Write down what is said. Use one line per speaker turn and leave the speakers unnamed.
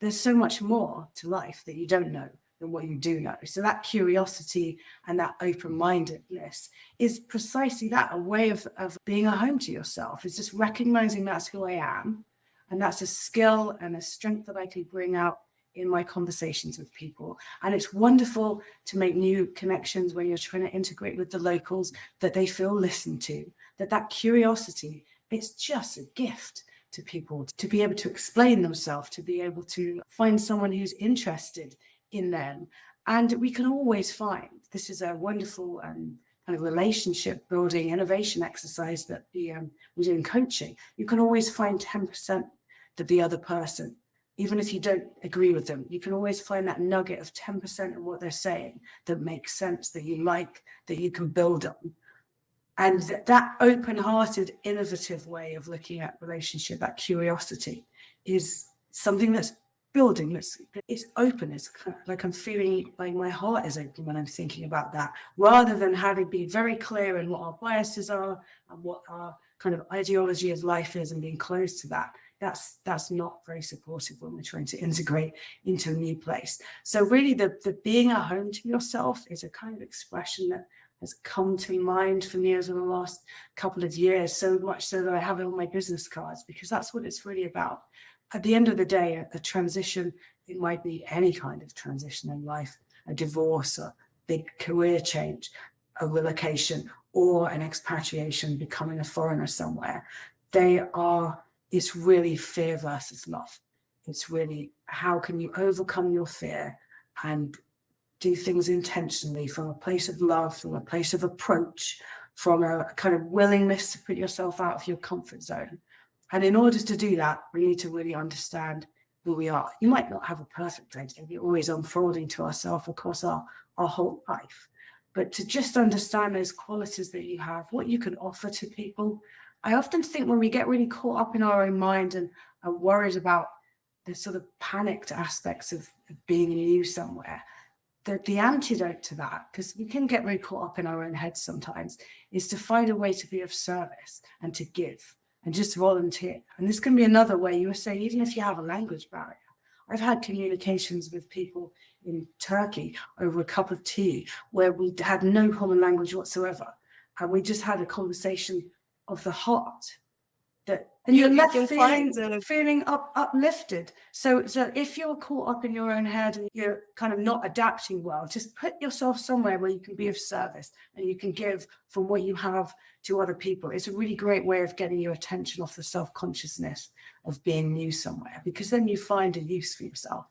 there's so much more to life that you don't know than what you do know. So that curiosity and that open-mindedness is precisely that, a way of being at home to yourself. It's just recognizing that's who I am. And that's a skill and a strength that I can bring out in my conversations with people. And it's wonderful to make new connections when you're trying to integrate with the locals, that they feel listened to, that curiosity, it's just a gift to people to be able to explain themselves, to be able to find someone who's interested in them. And we can always find, this is a wonderful kind of relationship building innovation exercise that we do in coaching. You can always find 10% that the other person, even if you don't agree with them, you can always find that nugget of 10% of what they're saying that makes sense, that you like, that you can build on. And that open-hearted, innovative way of looking at relationship, that curiosity, is something that's building. It's open. It's kind of like I'm feeling like my heart is open when I'm thinking about that, rather than having been very clear in what our biases are and what our kind of ideology of life is and being close to that. That's not very supportive when we're trying to integrate into a new place. So really the being at home to yourself is a kind of expression that has come to mind for me over the last couple of years, so much so that I have it on my business cards, because that's what it's really about. At the end of the day, a transition, it might be any kind of transition in life, a divorce, a big career change, a relocation, or an expatriation, becoming a foreigner somewhere. It's really fear versus love. It's really, how can you overcome your fear and do things intentionally from a place of love, from a place of approach, from a kind of willingness to put yourself out of your comfort zone. And in order to do that, we need to really understand who we are. You might not have a perfect idea. We're always unfolding to ourselves across our whole life. But to just understand those qualities that you have, what you can offer to people. I often think when we get really caught up in our own mind and are worried about the sort of panicked aspects of being new somewhere, the antidote to that, because we can get very caught up in our own heads sometimes, is to find a way to be of service and to give and just volunteer. And this can be another way. You were saying, even if you have a language barrier. I've had communications with people in Turkey over a cup of tea where we had no common language whatsoever. And we just had a conversation of the heart. And you're left feeling uplifted. So if you're caught up in your own head and you're kind of not adapting well, just put yourself somewhere where you can be of service and you can give from what you have to other people. It's a really great way of getting your attention off the self-consciousness of being new somewhere, because then you find a use for yourself.